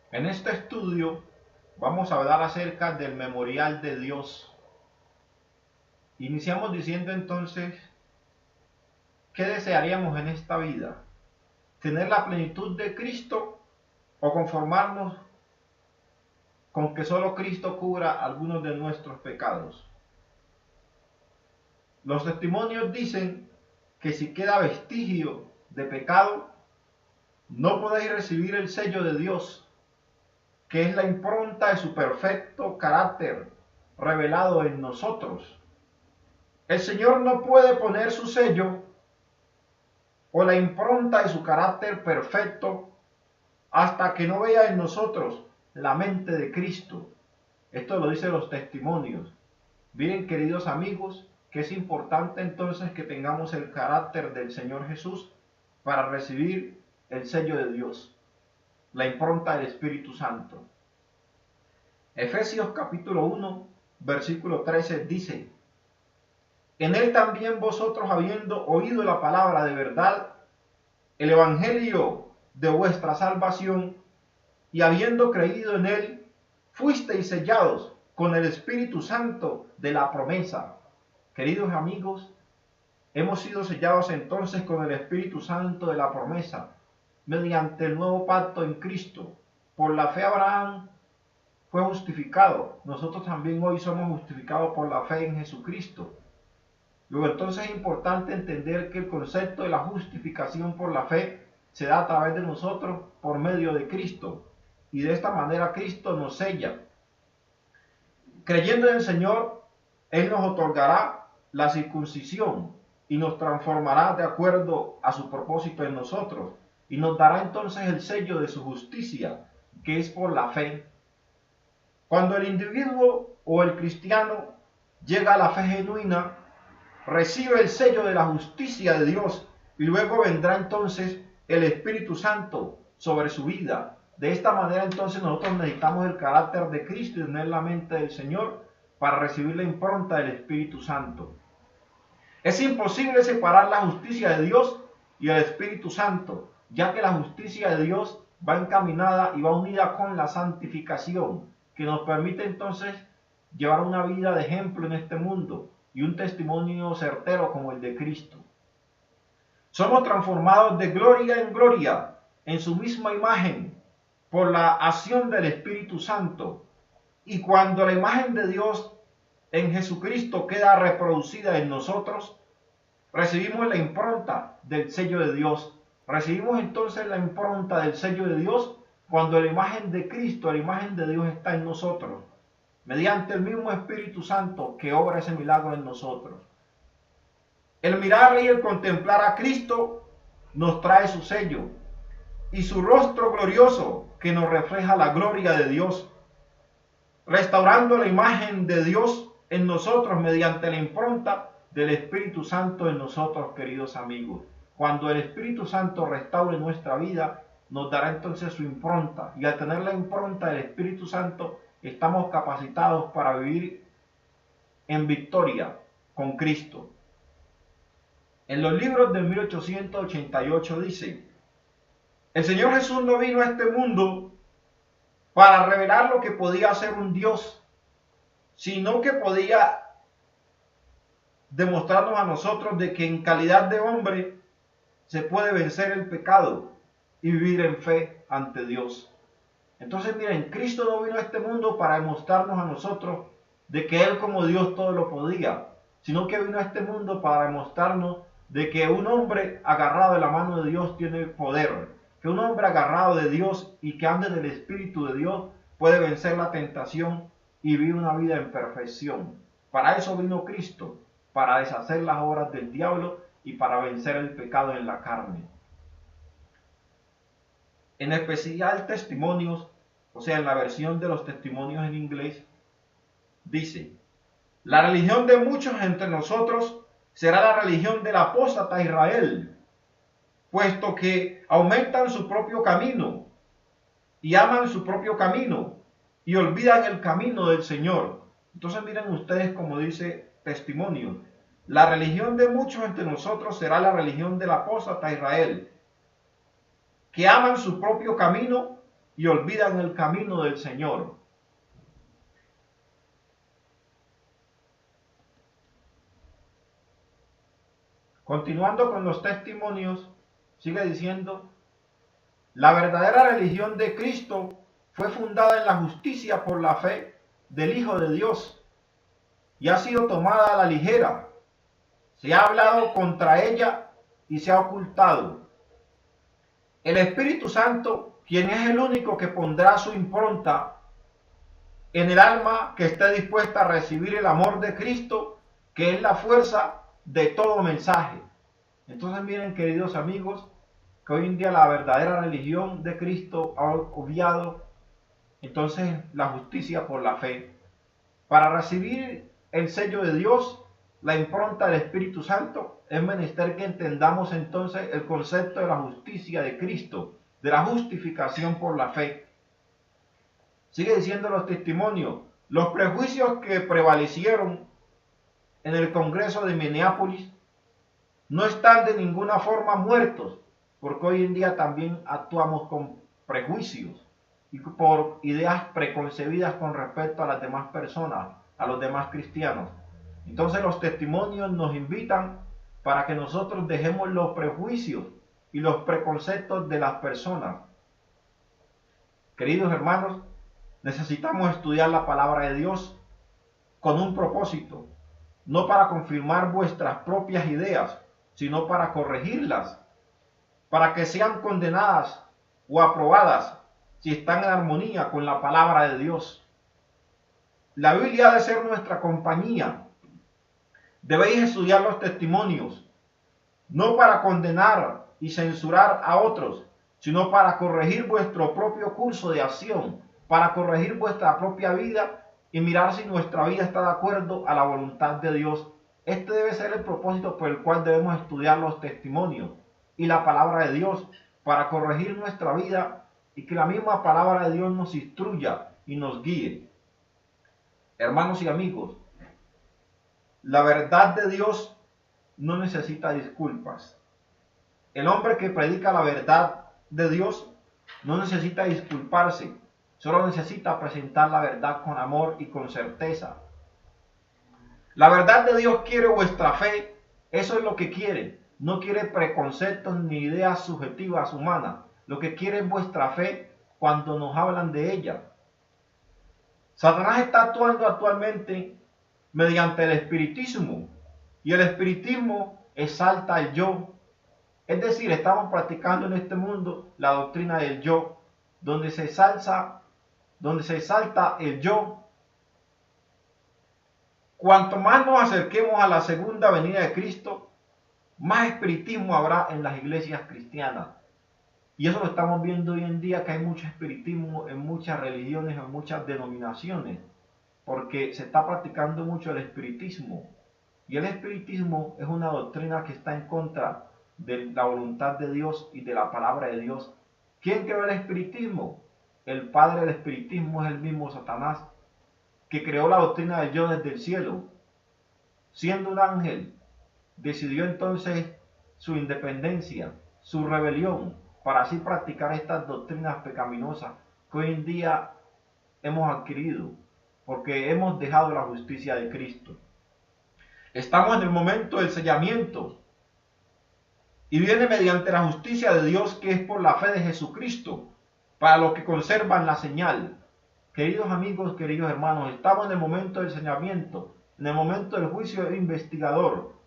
En este estudio vamos a hablar acerca del memorial de Dios. Iniciamos diciendo entonces, ¿qué desearíamos en esta vida? ¿Tener la plenitud de Cristo o conformarnos con que solo Cristo cubra algunos de nuestros pecados? Los testimonios dicen que si queda vestigio de pecado, no podéis recibir el sello de Dios, que es la impronta de su perfecto carácter revelado en nosotros. El Señor no puede poner su sello o la impronta de su carácter perfecto hasta que no vea en nosotros la mente de Cristo. Esto lo dicen los testimonios. Miren, queridos amigos, que es importante entonces que tengamos el carácter del Señor Jesús para recibir el sello de Dios, la impronta del Espíritu Santo. Efesios capítulo 1, versículo 13 dice: en él también vosotros, habiendo oído la palabra de verdad, el evangelio de vuestra salvación, y habiendo creído en él, fuisteis sellados con el Espíritu Santo de la promesa. Queridos amigos, hemos sido sellados entonces con el Espíritu Santo de la promesa, mediante el nuevo pacto en Cristo. Por la fe Abraham fue justificado. Nosotros también hoy somos justificados por la fe en Jesucristo. Luego entonces es importante entender que el concepto de la justificación por la fe se da a través de nosotros por medio de Cristo. Y de esta manera Cristo nos sella. Creyendo en el Señor, Él nos otorgará la circuncisión y nos transformará de acuerdo a su propósito en nosotros. Y nos dará entonces el sello de su justicia, que es por la fe. Cuando el individuo o el cristiano llega a la fe genuina, recibe el sello de la justicia de Dios y luego vendrá entonces el Espíritu Santo sobre su vida. De esta manera entonces nosotros necesitamos el carácter de Cristo y tener la mente del Señor para recibir la impronta del Espíritu Santo. Es imposible separar la justicia de Dios y el Espíritu Santo, ya que la justicia de Dios va encaminada y va unida con la santificación, que nos permite entonces llevar una vida de ejemplo en este mundo y un testimonio certero como el de Cristo. Somos transformados de gloria en gloria en su misma imagen por la acción del Espíritu Santo. Y cuando la imagen de Dios en Jesucristo queda reproducida en nosotros, recibimos la impronta del sello de Dios. Recibimos entonces la impronta del sello de Dios cuando la imagen de Cristo, la imagen de Dios está en nosotros, mediante el mismo Espíritu Santo que obra ese milagro en nosotros. El mirar y el contemplar a Cristo nos trae su sello y su rostro glorioso que nos refleja la gloria de Dios, restaurando la imagen de Dios en nosotros mediante la impronta del Espíritu Santo en nosotros, queridos amigos. Cuando el Espíritu Santo restaure nuestra vida, nos dará entonces su impronta, y al tener la impronta del Espíritu Santo, estamos capacitados para vivir en victoria con Cristo. En los libros de 1888 dice: el Señor Jesús no vino a este mundo para revelar lo que podía hacer un Dios, sino que podía demostrarnos a nosotros de que en calidad de hombre se puede vencer el pecado y vivir en fe ante Dios. Entonces miren, Cristo no vino a este mundo para demostrarnos a nosotros de que Él como Dios todo lo podía, sino que vino a este mundo para demostrarnos de que un hombre agarrado de la mano de Dios tiene poder, que un hombre agarrado de Dios y que ande del Espíritu de Dios puede vencer la tentación y vivir una vida en perfección. Para eso vino Cristo, para deshacer las obras del diablo y para vencer el pecado en la carne. En especial testimonios, o sea, en la versión de los testimonios en inglés, dice: la religión de muchos entre nosotros será la religión del apóstata Israel, puesto que aumentan su propio camino y aman su propio camino y olvidan el camino del Señor. Entonces miren ustedes como dice testimonio: la religión de muchos entre nosotros será la religión del apóstata Israel, que aman su propio camino y olvidan el camino del Señor. Continuando con los testimonios, sigue diciendo: la verdadera religión de Cristo fue fundada en la justicia por la fe del Hijo de Dios y ha sido tomada a la ligera. Se ha hablado contra ella y se ha ocultado. El Espíritu Santo, quien es el único que pondrá su impronta en el alma que esté dispuesta a recibir el amor de Cristo, que es la fuerza de todo mensaje. Entonces miren, queridos amigos, que hoy en día la verdadera religión de Cristo ha obviado entonces la justicia por la fe. Para recibir el sello de Dios, la impronta del Espíritu Santo, es menester que entendamos entonces el concepto de la justicia de Cristo, de la justificación por la fe. Sigue diciendo los testimonios: los prejuicios que prevalecieron en el Congreso de Minneapolis no están de ninguna forma muertos, porque hoy en día también actuamos con prejuicios y por ideas preconcebidas con respecto a las demás personas, a los demás cristianos. Entonces los testimonios nos invitan para que nosotros dejemos los prejuicios y los preconceptos de las personas. Queridos hermanos, necesitamos estudiar la palabra de Dios con un propósito, no para confirmar vuestras propias ideas, sino para corregirlas, para que sean condenadas o aprobadas si están en armonía con la palabra de Dios. La Biblia ha de ser nuestra compañía. Debéis estudiar los testimonios, no para condenar y censurar a otros, sino para corregir vuestro propio curso de acción, para corregir vuestra propia vida y mirar si nuestra vida está de acuerdo a la voluntad de Dios. Este debe ser el propósito por el cual debemos estudiar los testimonios y la palabra de Dios, para corregir nuestra vida y que la misma palabra de Dios nos instruya y nos guíe. Hermanos y amigos, la verdad de Dios no necesita disculpas. El hombre que predica la verdad de Dios no necesita disculparse, solo necesita presentar la verdad con amor y con certeza. La verdad de Dios quiere vuestra fe, eso es lo que quiere. No quiere preconceptos ni ideas subjetivas humanas. Lo que quiere es vuestra fe cuando nos hablan de ella. Satanás está actuando actualmente mediante el espiritismo, y el espiritismo exalta el yo. Es decir, estamos practicando en este mundo la doctrina del yo, donde se exalta el yo. Cuanto más nos acerquemos a la segunda venida de Cristo, más espiritismo habrá en las iglesias cristianas. Y eso lo estamos viendo hoy en día, que hay mucho espiritismo en muchas religiones, en muchas denominaciones, porque se está practicando mucho el espiritismo. Y el espiritismo es una doctrina que está en contra de la voluntad de Dios y de la palabra de Dios. ¿Quién creó el espiritismo? El padre del espiritismo es el mismo Satanás, que creó la doctrina del yo desde el cielo. Siendo un ángel, decidió entonces su independencia, su rebelión, para así practicar estas doctrinas pecaminosas que hoy en día hemos adquirido, porque hemos dejado la justicia de Cristo. Estamos en el momento del sellamiento, y viene mediante la justicia de Dios, que es por la fe de Jesucristo, para los que conservan la señal. Queridos amigos, queridos hermanos, estamos en el momento del sellamiento, en el momento del juicio investigador.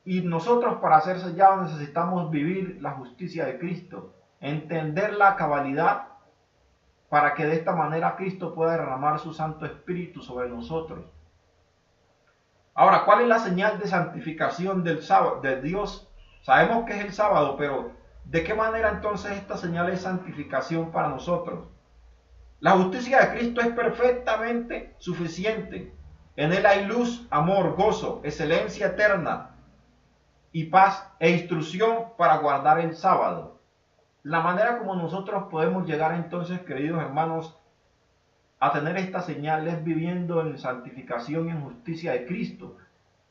Y nosotros, para ser sellados, necesitamos vivir la justicia de Cristo, entender la cabalidad, para que de esta manera Cristo pueda derramar su Santo Espíritu sobre nosotros. Ahora, ¿cuál es la señal de santificación del sábado, de Dios? Sabemos que es el sábado, pero ¿de qué manera entonces esta señal es santificación para nosotros? La justicia de Cristo es perfectamente suficiente. En él hay luz, amor, gozo, excelencia eterna y paz e instrucción para guardar el sábado. La manera como nosotros podemos llegar entonces, queridos hermanos, a tener esta señal es viviendo en santificación y en justicia de Cristo,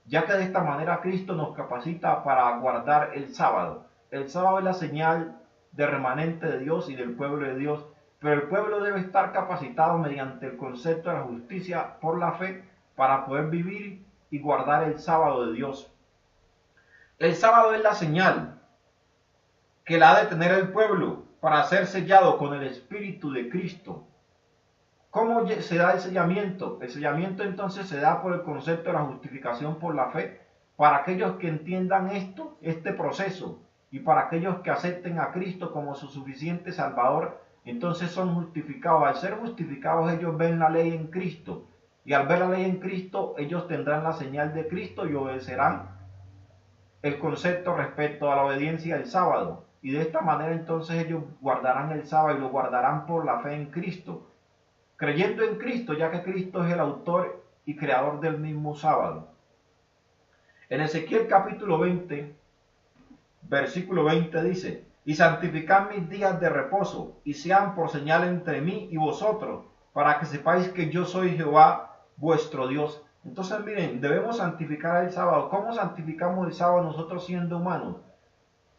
ya que de esta manera Cristo nos capacita para guardar el sábado. El sábado es la señal del remanente de Dios y del pueblo de Dios. Pero el pueblo debe estar capacitado mediante el concepto de la justicia por la fe para poder vivir y guardar el sábado de Dios. El sábado es la señal que la ha de tener el pueblo para ser sellado con el Espíritu de Cristo. ¿Cómo se da el sellamiento? El sellamiento entonces se da por el concepto de la justificación por la fe, para aquellos que entiendan este proceso, y para aquellos que acepten a Cristo como su suficiente Salvador, entonces son justificados. Al ser justificados, ellos ven la ley en Cristo, y al ver la ley en Cristo, ellos tendrán la señal de Cristo y obedecerán el concepto respecto a la obediencia del sábado. Y de esta manera entonces ellos guardarán el sábado y lo guardarán por la fe en Cristo, creyendo en Cristo, ya que Cristo es el autor y creador del mismo sábado. En Ezequiel capítulo 20, versículo 20 dice: y santificad mis días de reposo, y sean por señal entre mí y vosotros, para que sepáis que yo soy Jehová vuestro Dios. Entonces miren, debemos santificar el sábado. ¿Cómo santificamos el sábado nosotros siendo humanos?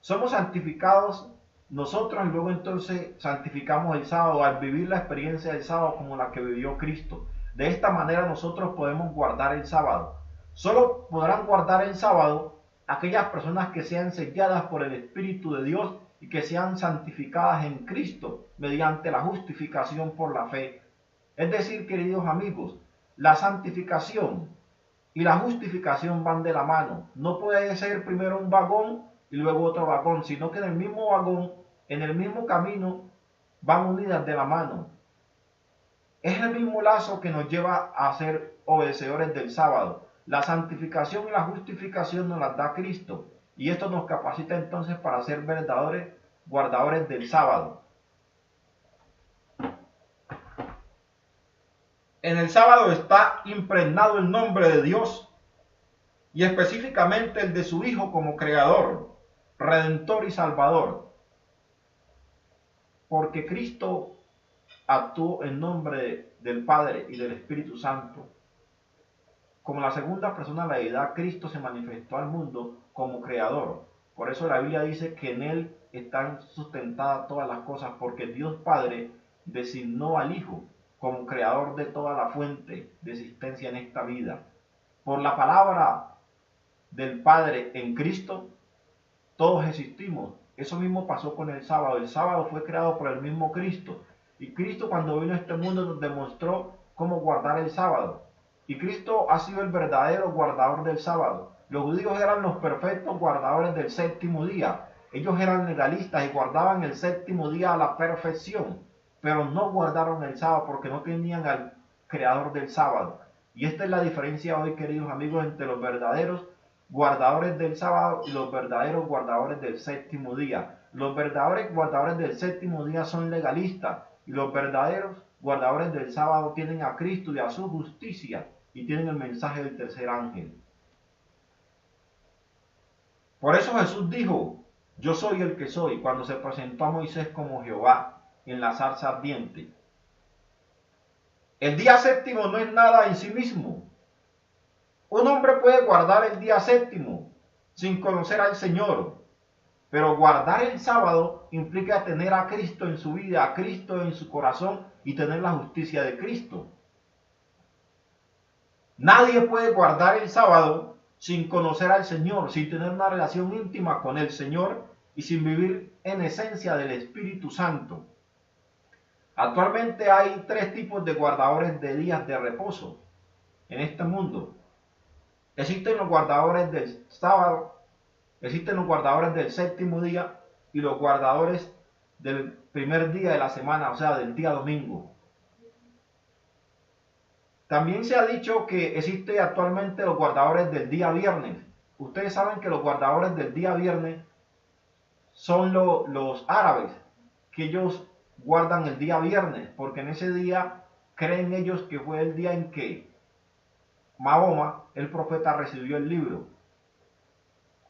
Somos santificados nosotros y luego entonces santificamos el sábado al vivir la experiencia del sábado como la que vivió Cristo. De esta manera nosotros podemos guardar el sábado. Solo podrán guardar el sábado aquellas personas que sean selladas por el Espíritu de Dios y que sean santificadas en Cristo mediante la justificación por la fe. Es decir, queridos amigos, la santificación y la justificación van de la mano. No puede ser primero un vagón y luego otro vagón, sino que en el mismo vagón, en el mismo camino, van unidas de la mano. Es el mismo lazo que nos lleva a ser obedecedores del sábado. La santificación y la justificación nos las da Cristo, y esto nos capacita entonces para ser verdaderos guardadores del sábado. En el sábado está impregnado el nombre de Dios, y específicamente el de su Hijo como Creador, Redentor y Salvador, porque Cristo actuó en nombre del Padre y del Espíritu Santo. Como la segunda persona de la deidad, Cristo se manifestó al mundo como Creador. Por eso la Biblia dice que en Él están sustentadas todas las cosas, porque Dios Padre designó al Hijo como Creador de toda la fuente de existencia en esta vida. Por la palabra del Padre en Cristo, todos existimos. Eso mismo pasó con el sábado. El sábado fue creado por el mismo Cristo. Y Cristo, cuando vino a este mundo, nos demostró cómo guardar el sábado. Y Cristo ha sido el verdadero guardador del sábado. Los judíos eran los perfectos guardadores del séptimo día. Ellos eran legalistas y guardaban el séptimo día a la perfección, pero no guardaron el sábado porque no tenían al creador del sábado. Y esta es la diferencia hoy, queridos amigos, entre los verdaderos guardadores del sábado y los verdaderos guardadores del séptimo día. Los verdaderos guardadores del séptimo día son legalistas, y los verdaderos guardadores del sábado tienen a Cristo y a su justicia, y tienen el mensaje del tercer ángel. Por eso Jesús dijo: yo soy el que soy, cuando se presentó a Moisés como Jehová en la zarza ardiente. El día séptimo no es nada en sí mismo. Un hombre puede guardar el día séptimo sin conocer al Señor, pero guardar el sábado implica tener a Cristo en su vida, a Cristo en su corazón y tener la justicia de Cristo. Nadie puede guardar el sábado sin conocer al Señor, sin tener una relación íntima con el Señor y sin vivir en esencia del Espíritu Santo. Actualmente hay tres tipos de guardadores de días de reposo en este mundo. Existen los guardadores del sábado, existen los guardadores del séptimo día y los guardadores del primer día de la semana, o sea, del día domingo. También se ha dicho que existe actualmente los guardadores del día viernes. Ustedes saben que los guardadores del día viernes son los árabes, que ellos guardan el día viernes, porque en ese día creen ellos que fue el día en que Mahoma, el profeta, recibió el libro,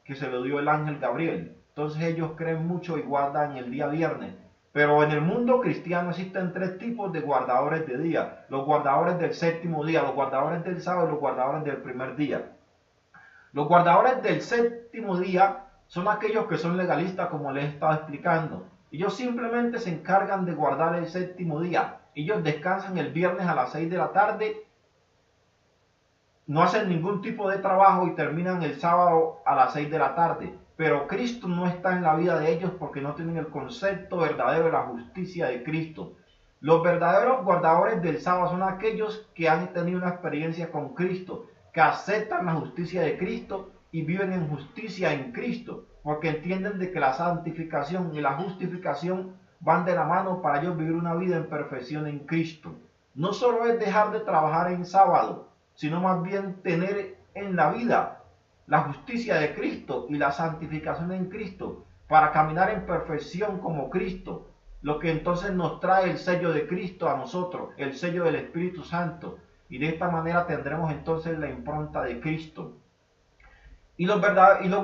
que se lo dio el ángel Gabriel. Entonces ellos creen mucho y guardan el día viernes. Pero en el mundo cristiano existen tres tipos de guardadores de día: los guardadores del séptimo día, los guardadores del sábado y los guardadores del primer día. Los guardadores del séptimo día son aquellos que son legalistas, como les he estado explicando, Ellos simplemente se encargan de guardar el séptimo día. Ellos descansan el viernes a las 6 de la tarde, no hacen ningún tipo de trabajo y terminan el sábado a las 6 de la tarde. Pero Cristo no está en la vida de ellos porque no tienen el concepto verdadero de la justicia de Cristo. Los verdaderos guardadores del sábado son aquellos que han tenido una experiencia con Cristo, que aceptan la justicia de Cristo y viven en justicia en Cristo, porque entienden de que la santificación y la justificación van de la mano para ellos vivir una vida en perfección en Cristo. No solo es dejar de trabajar en sábado, sino más bien tener en la vida la justicia de Cristo y la santificación en Cristo, para caminar en perfección como Cristo, lo que entonces nos trae el sello de Cristo a nosotros, el sello del Espíritu Santo, y de esta manera tendremos entonces la impronta de Cristo. Y los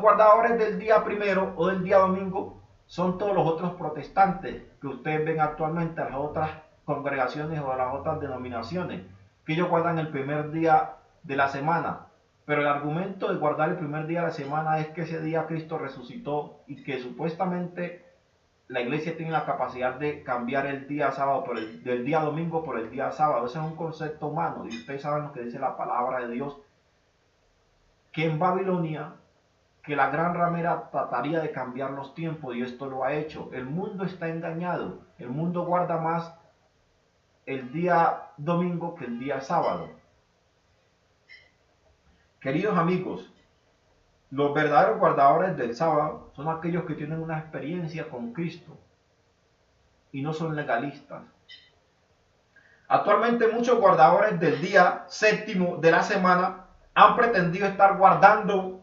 guardadores del día primero o del día domingo son todos los otros protestantes que ustedes ven actualmente, las otras congregaciones o las otras denominaciones, que ellos guardan el primer día de la semana. Pero el argumento de guardar el primer día de la semana es que ese día Cristo resucitó y que supuestamente la iglesia tiene la capacidad de cambiar el día sábado del día domingo por el día sábado. Ese es un concepto humano y ustedes saben lo que dice la palabra de Dios, que en Babilonia, que la gran ramera trataría de cambiar los tiempos y esto lo ha hecho. El mundo está engañado, el mundo guarda más el día domingo que el día sábado. Queridos amigos, los verdaderos guardadores del sábado son aquellos que tienen una experiencia con Cristo y no son legalistas. Actualmente muchos guardadores del día séptimo de la semana han pretendido estar guardando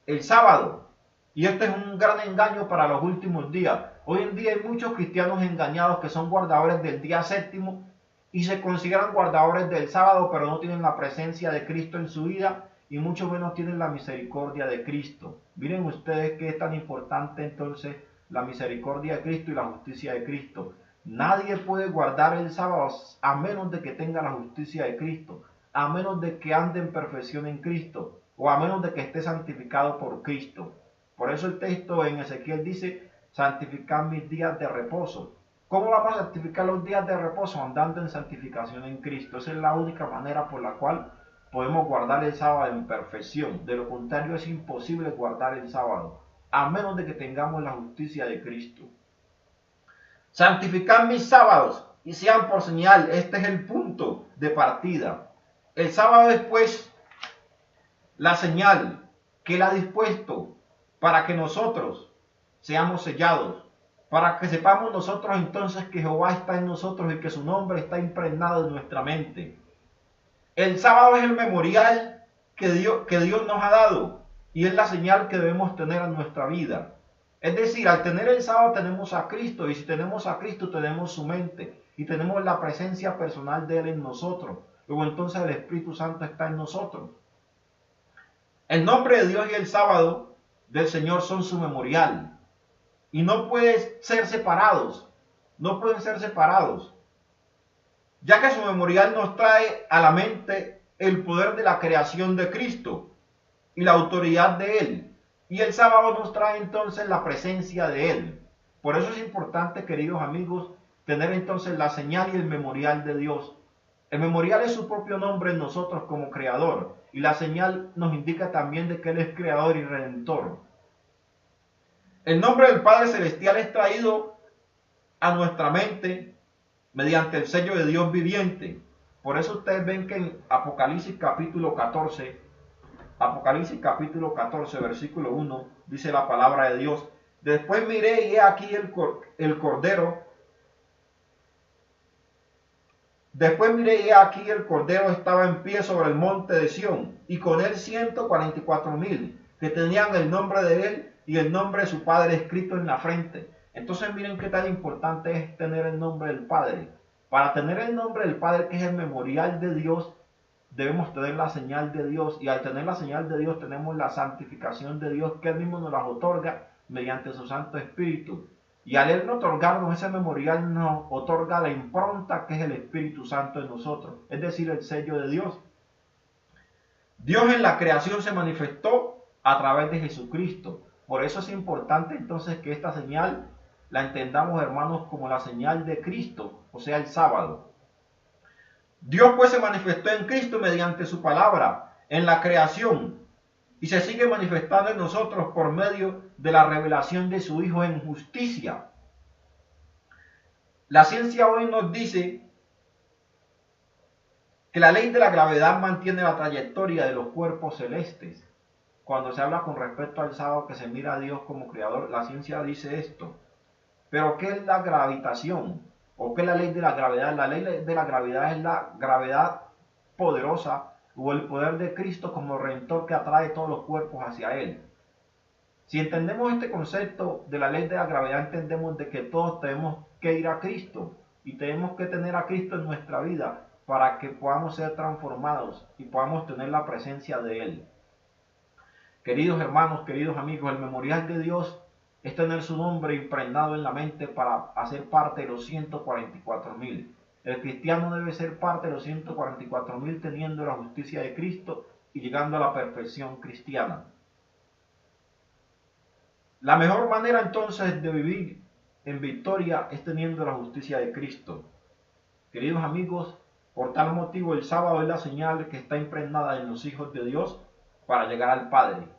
el sábado, y este es un gran engaño para los últimos días. Hoy en día hay muchos cristianos engañados que son guardadores del día séptimo y se consideran guardadores del sábado, pero no tienen la presencia de Cristo en su vida y mucho menos tienen la misericordia de Cristo. Miren ustedes qué es tan importante entonces la misericordia de Cristo y la justicia de Cristo. Nadie puede guardar el sábado a menos de que tenga la justicia de Cristo, a menos de que ande en perfección en Cristo, o a menos de que esté santificado por Cristo. Por eso el texto en Ezequiel dice, santificad mis días de reposo. ¿Cómo vamos a santificar los días de reposo? Andando en santificación en Cristo. Esa es la única manera por la cual podemos guardar el sábado en perfección. De lo contrario es imposible guardar el sábado, a menos de que tengamos la justicia de Cristo. Santificad mis sábados y sean por señal. Este es el punto de partida. El sábado es pues la señal que Él ha dispuesto para que nosotros seamos sellados, para que sepamos nosotros entonces que Jehová está en nosotros y que su nombre está impregnado en nuestra mente. El sábado es el memorial que Dios nos ha dado y es la señal que debemos tener en nuestra vida. Es decir, al tener el sábado tenemos a Cristo, y si tenemos a Cristo tenemos su mente y tenemos la presencia personal de Él en nosotros. Luego entonces el Espíritu Santo está en nosotros. El nombre de Dios y el sábado del Señor son su memorial y no pueden ser separados, ya que su memorial nos trae a la mente el poder de la creación de Cristo y la autoridad de Él. Y el sábado nos trae entonces la presencia de Él. Por eso es importante, queridos amigos, tener entonces la señal y el memorial de Dios. El memorial es su propio nombre en nosotros como creador, y la señal nos indica también de que Él es creador y redentor. El nombre del Padre Celestial es traído a nuestra mente mediante el sello de Dios viviente. Por eso ustedes ven que en Apocalipsis capítulo 14, versículo 1, dice la palabra de Dios: después miré y he aquí el Cordero. Después miré y he aquí el Cordero estaba en pie sobre el monte de Sión, y con él 144,000, que tenían el nombre de él y el nombre de su Padre escrito en la frente. Entonces miren qué tan importante es tener el nombre del Padre. Para tener el nombre del Padre, que es el memorial de Dios, debemos tener la señal de Dios, y al tener la señal de Dios tenemos la santificación de Dios, que Él mismo nos las otorga mediante su Santo Espíritu. Y al Él otorgarnos ese memorial, nos otorga la impronta que es el Espíritu Santo en nosotros, es decir, el sello de Dios. Dios en la creación se manifestó a través de Jesucristo. Por eso es importante entonces que esta señal la entendamos, hermanos, como la señal de Cristo, o sea, el sábado. Dios pues se manifestó en Cristo mediante su palabra, en la creación, y se sigue manifestando en nosotros por medio de la revelación de su Hijo en justicia. La ciencia hoy nos dice que la ley de la gravedad mantiene la trayectoria de los cuerpos celestes. Cuando se habla con respecto al sábado, que se mira a Dios como creador, la ciencia dice esto. Pero ¿qué es la gravitación? ¿O qué es la ley de la gravedad? La ley de la gravedad es la gravedad poderosa o el poder de Cristo como redentor que atrae todos los cuerpos hacia Él. Si entendemos este concepto de la ley de la gravedad, entendemos de que todos tenemos que ir a Cristo y tenemos que tener a Cristo en nuestra vida para que podamos ser transformados y podamos tener la presencia de Él. Queridos hermanos, queridos amigos, el memorial de Dios es tener su nombre impregnado en la mente para hacer parte de los 144.000. El cristiano debe ser parte de los 144.000 teniendo la justicia de Cristo y llegando a la perfección cristiana. La mejor manera entonces de vivir en victoria es teniendo la justicia de Cristo. Queridos amigos, por tal motivo el sábado es la señal que está impregnada en los hijos de Dios para llegar al Padre.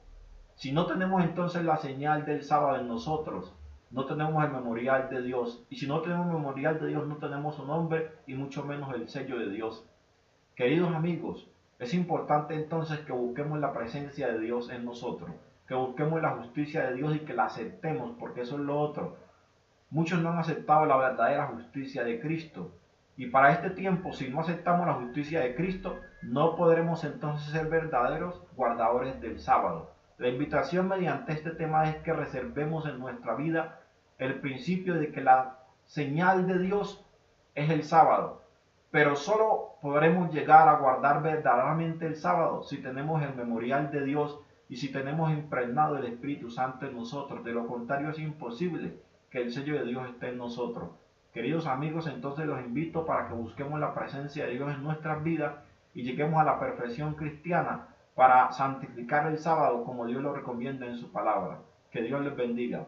Si no tenemos entonces la señal del sábado en nosotros, no tenemos el memorial de Dios. Y si no tenemos el memorial de Dios, no tenemos su nombre y mucho menos el sello de Dios. Queridos amigos, es importante entonces que busquemos la presencia de Dios en nosotros, que busquemos la justicia de Dios y que la aceptemos, porque eso es lo otro. Muchos no han aceptado la verdadera justicia de Cristo. Y para este tiempo, si no aceptamos la justicia de Cristo, no podremos entonces ser verdaderos guardadores del sábado. La invitación mediante este tema es que reservemos en nuestra vida el principio de que la señal de Dios es el sábado. Pero solo podremos llegar a guardar verdaderamente el sábado si tenemos el memorial de Dios y si tenemos impregnado el Espíritu Santo en nosotros. De lo contrario es imposible que el sello de Dios esté en nosotros. Queridos amigos, entonces los invito para que busquemos la presencia de Dios en nuestras vidas y lleguemos a la perfección cristiana para santificar el sábado como Dios lo recomienda en su palabra. Que Dios les bendiga.